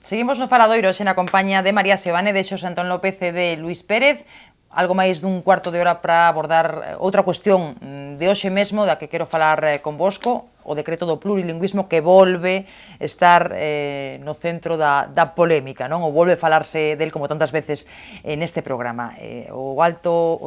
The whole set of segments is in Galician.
Seguimos no Faladoiro, hoxe na compañía de María Seoane, de Xosé Antón López e de Luís Pérez. Algo máis dun cuarto de hora para abordar outra cuestión de hoxe mesmo, da que quero falar convosco, o decreto do plurilingüismo que volve estar no centro da polémica, non? Ou volve falarse del como tantas veces neste programa. O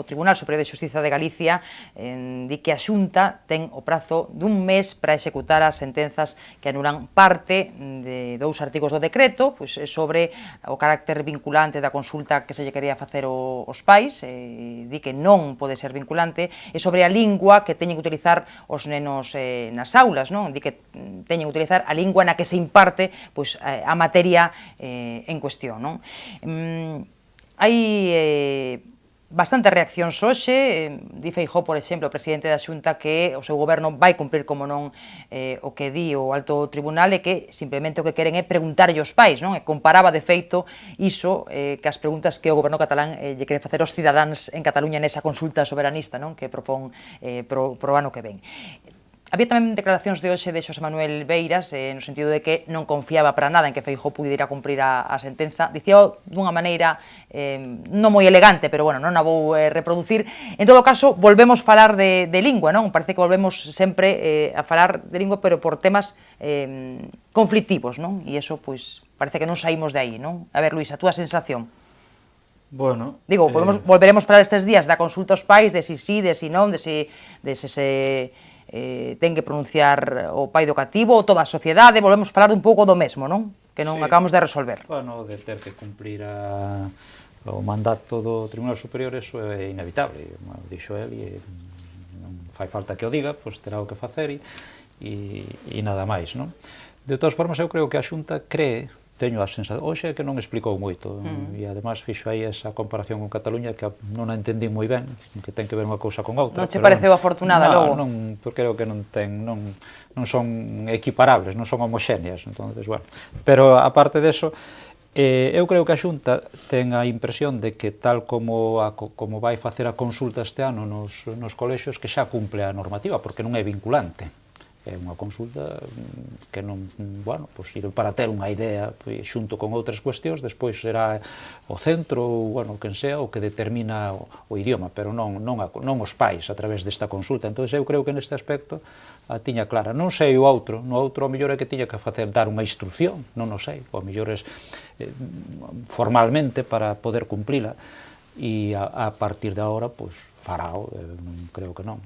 Tribunal Superior de Xustiza de Galicia di que a Xunta ten o prazo dun mes para executar as sentenzas que anulan parte de dous artigos do decreto, pois sobre o carácter vinculante da consulta que se lle quería facer aos pais, di que non pode ser vinculante, e sobre a lingua que teñen que utilizar os nenos nas aulas, non? Di que teñen que utilizar a lingua na que se imparte pois, a materia en cuestión, non? Hai bastantes reaccións hoxe. Di Feijóo, por exemplo, o presidente da Xunta, que o seu goberno vai cumprir como non o que di o alto tribunal, e que simplemente o que queren é preguntarlle aos pais, non? E comparaba de feito iso que as preguntas que o goberno catalán lle quere facer aos cidadáns en Cataluña nesa consulta soberanista, non? Que propón pro ano que ven. Había tamén declaracións de hoxe de Xosé Manuel Beiras, no sentido de que non confiaba para nada en que Feijóo pudiera cumprir a sentenza. Dicíao dunha maneira non moi elegante, pero bueno, non a vou reproducir. En todo caso, volvemos falar de lingua, non? Parece que volvemos sempre a falar de lingua, pero por temas conflictivos, non? E iso, pois, parece que non saímos de aí, non? A ver, Luís, a túa sensación. Bueno, digo, volveremos falar estes días da consulta aos pais, de si sí, de si non, de si se ten que pronunciar o pai do cativo ou toda a sociedade. Volvemos falar un pouco do mesmo, non? Que non acabamos de resolver. Bueno, de ter que cumprir o mandato do Tribunal Superior, eso é inevitable, dixo el, e non fai falta que o diga, pois terá o que facer e nada máis, non? De todas formas, eu creo que a Xunta teño a sensación, hoxe é que non explicou moito, e además fixo aí esa comparación con Cataluña que non a entendí moi ben, que ten que ver unha cousa con outra. Non che pareceu afortunada logo? Non, creo que non son equiparables, non son homoxéneas, entonces, bueno. Pero, aparte deso, eu creo que a Xunta ten a impresión de que tal como vai facer a consulta este ano nos colexios, que xa cumple a normativa, porque non é vinculante. É unha consulta que non, bueno, pois sirve para ter unha idea xunto con outras cuestións, despois será o centro ou, bueno, quen sea, o que determina o idioma, pero non os pais a través desta consulta. Entón, eu creo que neste aspecto a tiña clara. Non sei o outro, no outro o mellor é que tiña que dar unha instrucción, non o sei, o mellor é formalmente para poder cumplila, e a partir de agora, pois, farao, creo que non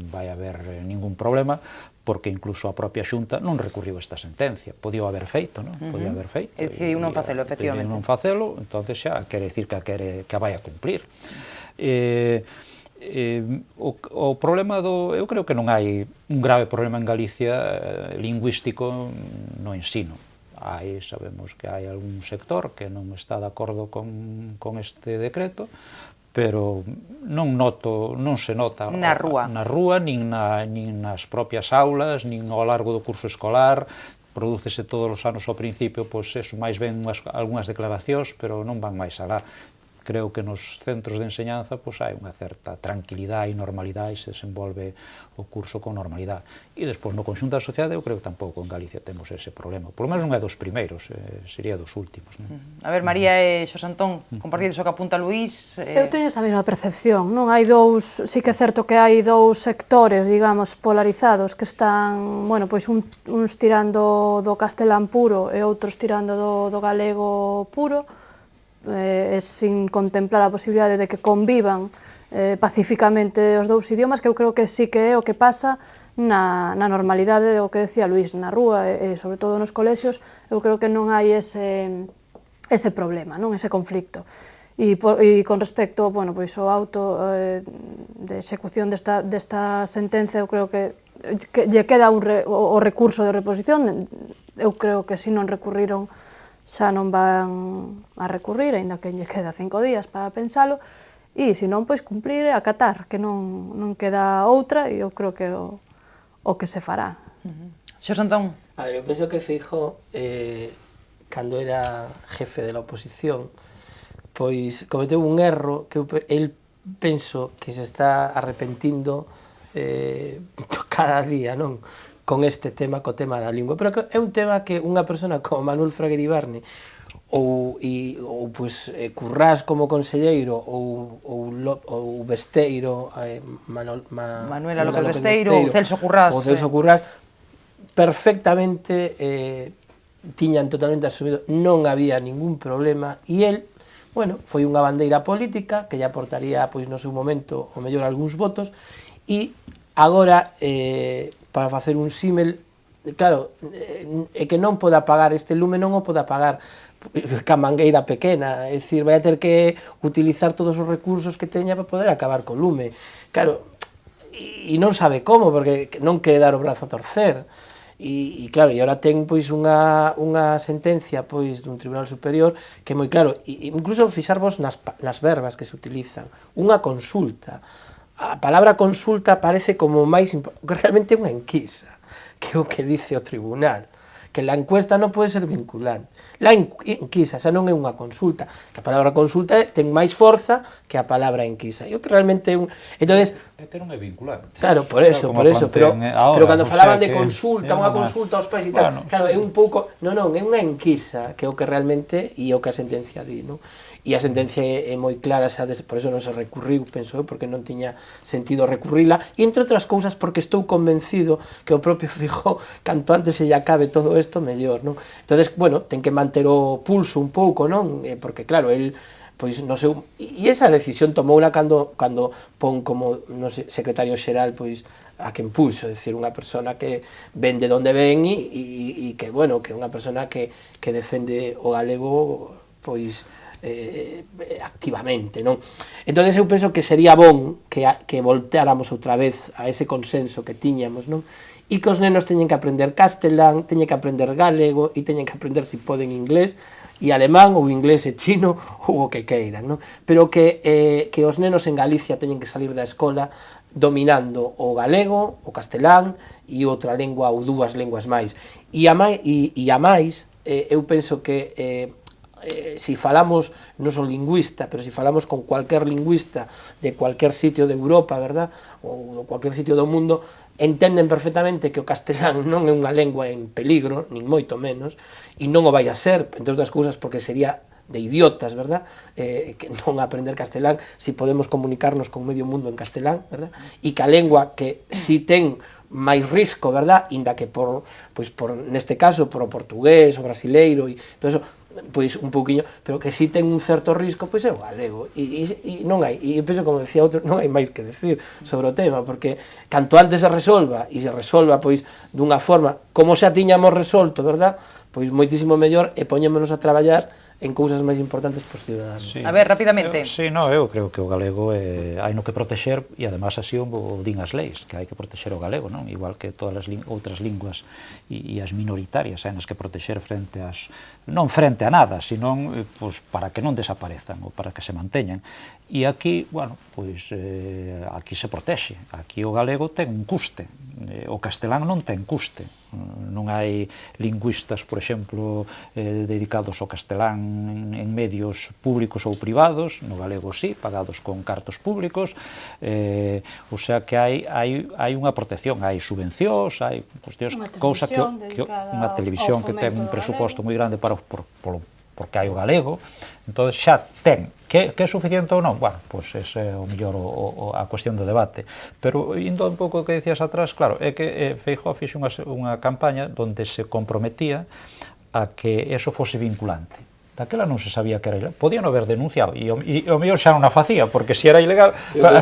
vai haber ningún problema, porque incluso a propia Xunta non recurriu esta sentencia. Podía haber feito, non? Podía haber feito. E decidiu non facelo, efectivamente. Decidiu non facelo, entón xa quere dicir que a vai a cumplir. O problema eu creo que non hai un grave problema en Galicia lingüístico no ensino. Sabemos que hai algún sector que non está de acordo con este decreto, pero non se nota na rúa, nin nas propias aulas, nin ao largo do curso escolar. Prodúcese todos os anos ao principio, pois eso, máis ben algunhas declaracións, pero non van máis alá. Creo que nos centros de enseñanza pois hai unha certa tranquilidade e normalidade, e se desenvolve o curso con normalidade. E despois no conxunto da sociedade eu creo que tampouco en Galicia temos ese problema. Por lo menos non é dos primeiros, sería dos últimos. A ver, María e Xosé Antón, compartides o que apunta Luís? Eu teño esa mesma percepción, non? Hai dous, sí que é certo que hai dous sectores, digamos, polarizados que están, bueno, pois uns tirando do castelán puro e outros tirando do galego puro, sin contemplar a posibilidade de que convivan pacificamente os dous idiomas, que eu creo que sí que é o que pasa na normalidade, o que decía Luís, na rúa e sobre todo nos colexios. Eu creo que non hai ese problema, non, ese conflicto. E con respecto, bueno, pois o auto de execución desta sentenza, eu creo que lle queda o recurso de reposición. Eu creo que se non recurriron xa non van a recurrir, aínda que lle queda 5 días para pensalo, e se non, pois cumprir e acatar, que non queda outra, e eu creo que o que se fará. Xosé Antón? A ver, eu penso que Feijóo, cando era jefe de la oposición, pois cometeu un erro que el penso que se está arrepentindo cada día, non? con este tema, co tema da lingua, pero que é un tema que unha persona como Manuel Fraguer Ibarne ou Currás como conselleiro ou Besteiro, Manuela López Besteiro ou Celso Currás, perfectamente tiñan totalmente asumido, non había ningún problema, e el, bueno, foi unha bandeira política que lle aportaría, pois, no seu momento, o mellor algúns votos, e agora, para facer un símil, claro, é que non pode apagar este lume, non o pode apagar ca mangueira pequena, é dicir, vai a ter que utilizar todos os recursos que teña para poder acabar co lume. Claro, e non sabe como, porque non quere dar o brazo a torcer. E claro, e agora ten pois unha sentencia pois dun Tribunal Superior que é moi claro, e incluso fixarvos nas verbas que se utilizan, unha consulta. A palabra consulta parece como máis realmente unha enquisa, que é o que dice o tribunal, que la encuesta non pode ser vinculante. La enquisa xa non é unha consulta, que a palabra consulta ten máis forza que a palabra enquisa. Eu que realmente é un... Entonces, é que non é vinculante. Claro, por eso, pero cando falaban de consulta, unha consulta aos pais e tal, claro, é un pouco, non, é unha enquisa, que é o que realmente e o que a sentencia di, non? E a sentencia é moi clara, por eso non se recurriu, penso eu, porque non tiña sentido recurrila, e entre outras cousas porque estou convencido que o propio Feijóo, canto antes se lle acabe todo isto, mellor, non? Entonces, bueno, ten que manter o pulso un pouco, non? Porque, claro, el, pois, non sei, e esa decisión tomouna cando pon como, non sei, secretario xeral, pois, a quen puxo, é dicir, unha persona que ven de onde ven e que, bueno, que é unha persona que defende o galego, pois, activamente, non? Entonces eu penso que sería bon que volteáramos outra vez a ese consenso que tiñamos, non? E que os nenos teñen que aprender castelán, teñen que aprender galego e teñen que aprender, se poden, inglés e alemán ou inglés e chino ou o que queiran, non? Pero que os nenos en Galicia teñen que salir da escola dominando o galego, o castelán e outra lengua ou dúas lenguas máis. E a máis, eu penso que si falamos, non son lingüista, pero si falamos con cualquier lingüista de cualquier sitio de Europa, verdad, ou de cualquier sitio do mundo, entenden perfectamente que o castelán non é unha lengua en peligro, nin moito menos, e non o vai a ser, entre outras cousas, porque sería de idiotas, verdad, que non aprender castelán si podemos comunicarnos con medio mundo en castelán, verdad, e que a lengua que si ten máis risco, verdad, inda que neste caso, por o portugués, o brasileiro, e todo eso, pois un pouquiño, pero que si ten un certo risco, pois é o galego, e non hai, e penso, como decía outro, non hai máis que decir sobre o tema, porque canto antes se resolva, e se resolva, pois, dunha forma, como xa tiñamos resolto, verdad, pois moitísimo mellor, e poñémonos a traballar en cousas máis importantes pos ciudadanos. Sí. A ver, rapidamente. Eu creo que o galego hai no que protexer, e además así o din as leis, que hai que protexer o galego, non? Igual que todas as outras linguas e as minoritarias, hai nas que protexer frente ás, non frente a nada, senón para que non desaparezan ou para que se manteñan. E aquí, bueno, pois aquí se protexe, aquí o galego ten un custe, o castelán non ten custe. Non hai lingüistas, por exemplo, dedicados ao castelán en medios públicos ou privados, no galego sí, pagados con cartos públicos, o sea que hai unha protección, hai subvencións, hai cousa que unha televisión que ten un presuposto moi grande porque hai o galego, entón xa ten. Que é suficiente ou non? Bueno, pois ese é o mellor a cuestión do debate. Pero, indo un pouco o que dicías atrás, claro, é que Feijóo fixo unha campaña onde se comprometía a que eso fose vinculante. Daquela non se sabía que era ilegal. Podían haber denunciado, e o mellor xa non a facía, porque se era ilegal,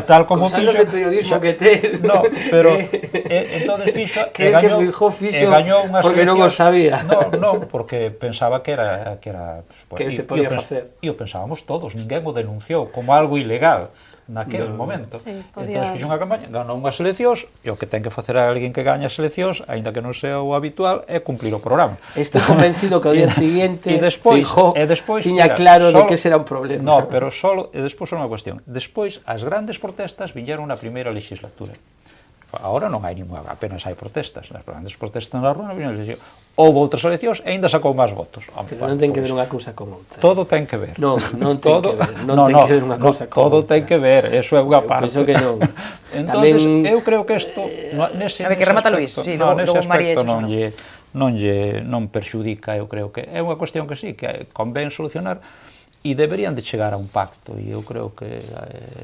tal como fixo... Con de periodismo que tes... No, pero, entonces fixo... Que é que Feijóo fixo porque non o sabía. Non, porque pensaba que era... Que se podía facer. E o pensábamos todos, ninguén o denunciou como algo ilegal naquele momento. Entón, fixo unha campaña, ganou unhas eleccións, e o que ten que facer alguén que gaña as eleccións, aínda que non sea o habitual, é cumplir o programa. Estou convencido que ao día seguinte Feijóo tiña claro de que ese era un problema. No, pero despois é unha cuestión. Despois, as grandes protestas viñeron na primeira legislatura. Ahora non hai ninguna, apenas hai protestas. As grandes protestas na rúa non viñeron na legislatura. houve outras eleccións e ainda sacou máis votos. Pero non ten que ver unha cousa con outra. Todo ten que ver. Non ten que ver, non ten que ver unha cousa con outra. Todo ten que ver, eso é unha parte. Penso que non. Entonces, eu creo que isto nese A ver, que remata Luís, sí, nese logo María aspecto non perxudica, eu creo que é unha cuestión que sí, que convén solucionar e deberían de chegar a un pacto e eu creo que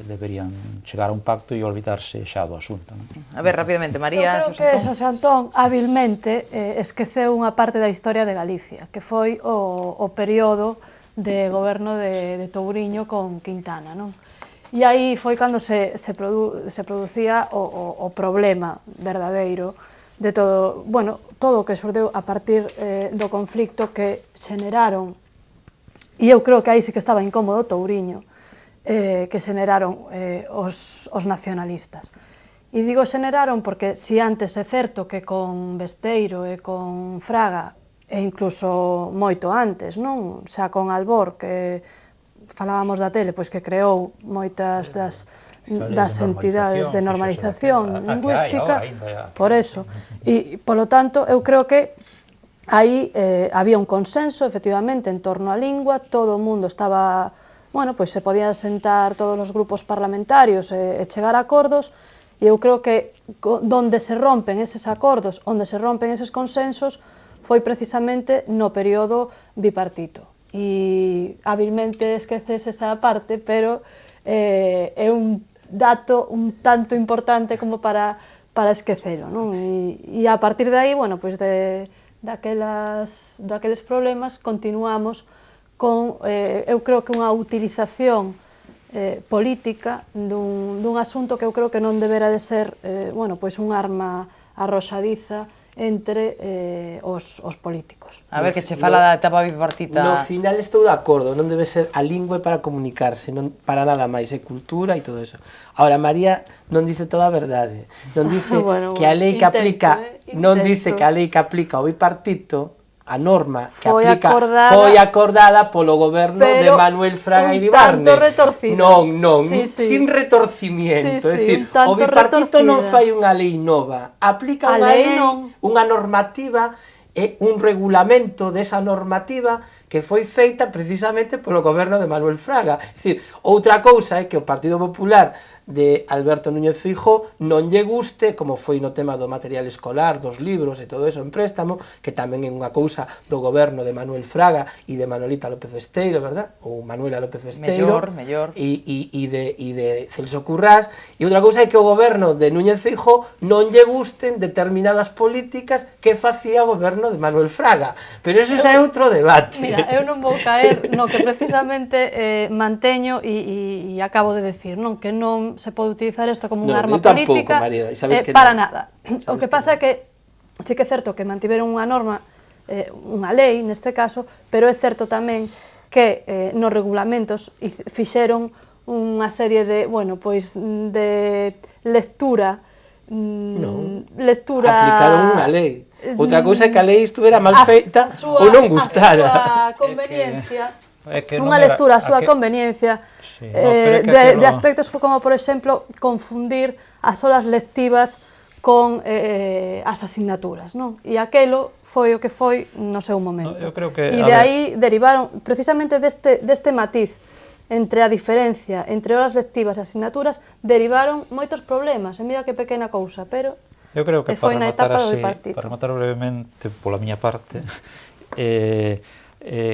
deberían chegar a un pacto e olvidarse xa do asunto, non? A ver, rapidamente, María, Eu creo que Xosé Antón hábilmente esqueceu unha parte da historia de Galicia, que foi o período de goberno de Touriño con Quintana, non? E aí foi cando se producía o problema verdadeiro de todo, bueno, todo o que xurdeu a partir do conflicto que xeneraron, e eu creo que aí sí que estaba incómodo Touriño, que xeneraron os nacionalistas. E digo xeneraron porque si antes é certo que con Besteiro e con Fraga, e incluso moito antes, non? Xa con Albor, que falábamos da tele, pois que creou moitas das entidades de normalización lingüística, por eso. E, polo tanto, eu creo que aí había un consenso, efectivamente, en torno á lingua, todo o mundo estaba, bueno, pois se podían sentar todos os grupos parlamentarios e chegar a acordos, e eu creo que donde se rompen eses acordos, onde se rompen eses consensos, foi precisamente no período bipartito. E hábilmente esqueces esa parte, pero é un dato un tanto importante como para esquecelo, non? E a partir de aí, bueno, pois daqueles problemas continuamos con, eu creo que unha utilización política dun asunto que eu creo que non debera de ser, bueno, pois un arma arroxadiza entre os políticos. A ver, que che fala da etapa bipartita. No final estou de acordo, non debe ser a lingua para comunicarse, non para nada máis, é cultura e todo eso. Ahora, María non dice toda a verdade, non dice que a lei que aplica, non dice que a lei que aplica o bipartito, a norma que aplica foi acordada polo goberno de Manuel Fraga Iribarne. Non, sin retorcimiento, é dicir, o bipartito non fai unha lei nova, aplica unha lei, unha normativa e un regulamento desa normativa que foi feita precisamente polo goberno de Manuel Fraga. É dicir, outra cousa é que o Partido Popular de Alberto Núñez Feijóo non lle guste, como foi no tema do material escolar, dos libros e todo eso en préstamo, que tamén é unha cousa do goberno de Manuel Fraga e de Manolita López Besteiro, verdad? Ou Manuela López Besteiro. Mellor. E de Celso Currás. E outra cousa é que o goberno de Núñez Feijóo non lle gusten determinadas políticas que facía o goberno de Manuel Fraga. Pero eso xa é outro debate. Mira, eu non vou caer no que precisamente manteño e acabo de decir, non? Que non se pode utilizar isto como unha arma política para nada. O que pasa é que sí que é certo que mantiveron unha norma, unha lei neste caso, pero é certo tamén que nos regulamentos fixeron unha serie de, bueno, pois de lectura aplicaron unha lei. Outra cousa é que a lei estuvera mal feita ou non gustara. A súa conveniencia, unha lectura a súa conveniencia, de aspectos como, por exemplo, confundir as horas lectivas con as asignaturas, non? E aquelo foi o que foi no seu momento. E de aí derivaron, precisamente deste matiz entre a diferencia entre horas lectivas e asignaturas, derivaron moitos problemas. E mira que pequena cousa, pero foi na etapa do bipartito. Para rematar brevemente, pola miña parte,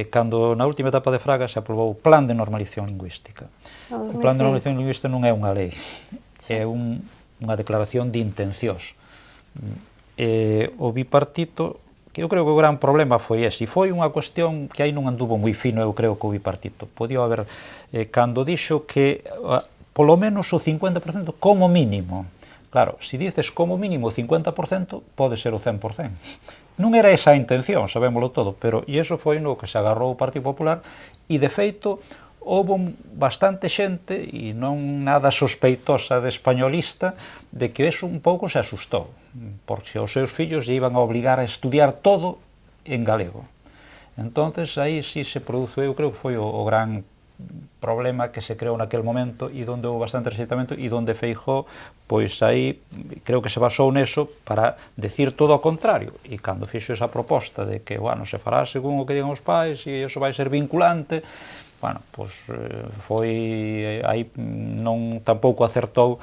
cando na última etapa de Fraga se aprobou o Plan de Normalización Lingüística. O Plan de Normalización Lingüística non é unha lei, é unha declaración de intencións. O bipartito, que eu creo que o gran problema foi ese, e foi unha cuestión que aí non anduvo moi fino, eu creo, co bipartito. Podía haber, cando dixo que polo menos o 50% como mínimo. Claro, se dices como mínimo o 50%, pode ser o 100%. Non era esa a intención, sabémolo todo, pero e iso foi no que se agarrou o Partido Popular e, de feito, houve bastante xente, e non nada sospeitosa de españolista, de que eso un pouco se asustou, porque os seus fillos lle iban a obligar a estudiar todo en galego. Entonces, aí sí se produce, eu creo que foi o gran problema que se creou naquel momento e onde houve bastante rexeitamento e onde Feijóo, pois aí creo que se basou neso para decir todo ao contrario, e cando fixo esa proposta de que, bueno, se fará según o que digan os pais e iso vai ser vinculante, bueno, pois foi aí non tampouco acertou,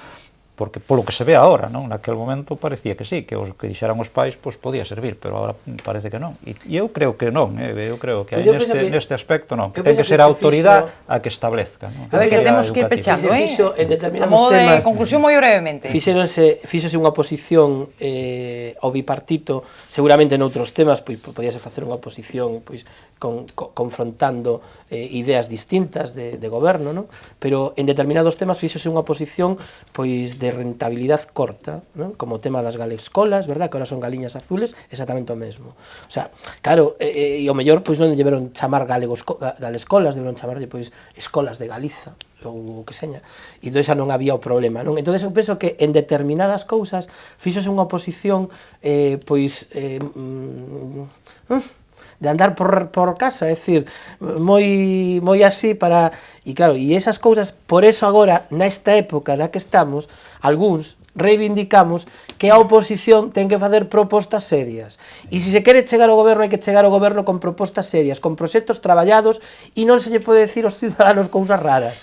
porque polo que se ve agora, non? Naquel momento parecía que sí, que os que dixeran os pais pois podía servir, pero agora parece que non. E eu creo que non, eu creo que neste aspecto non, que ten que ser a autoridade a que establezca, non? A ver, que temos que ir pechando, en a determinados modo de temas, conclusión moi brevemente. fíxose unha oposición ao bipartito, seguramente noutros temas pois podíase facer unha oposición pois confrontando ideas distintas de goberno, non? Pero en determinados temas fíxose unha oposición pois de rentabilidade corta, non? Como o tema das galescolas, verdad? Que ahora son galiñas azules, exactamente o mesmo. O sea, claro, e o mellor pois non deberon chamar galescolas, deberon chamarlle pois escolas de Galiza ou o que seña, e entón xa non había o problema, non? Entón eu penso que en determinadas cousas fíxose unha oposición pois de andar por casa, é dicir, moi así para... E claro, e esas cousas, por eso agora, nesta época na que estamos, algúns reivindicamos que a oposición ten que facer propostas serias. E se se quere chegar ao goberno, hai que chegar ao goberno con propostas serias, con proxectos traballados, e non se lle pode decir aos ciudadanos cousas raras.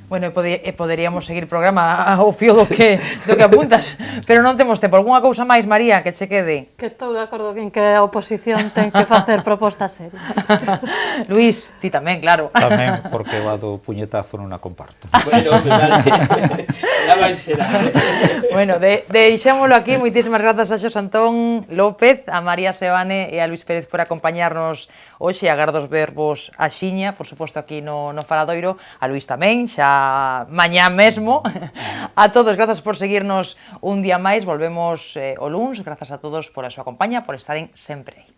Bueno, poderíamos seguir o programa ao fío do que apuntas, pero non temos tempo. Alguna cousa máis, María, que che quede? Que estou de acordo en que a oposición ten que facer propostas serias. Luís, ti tamén, claro. Tamén, porque o do puñetazo non a comparto. Bueno, vale. Bueno, deixémolo aquí. Moitísimas grazas a Xosé Antón López, a María Sebane e a Luís Pérez por acompañarnos hoxe. Agardos vervos a xiña, por suposto, aquí no Faladoiro. A Luís tamén, xa mañá mesmo. A todos, grazas por seguirnos un día máis. Volvemos o luns. Grazas a todos por a súa compañía, por estaren sempre aí.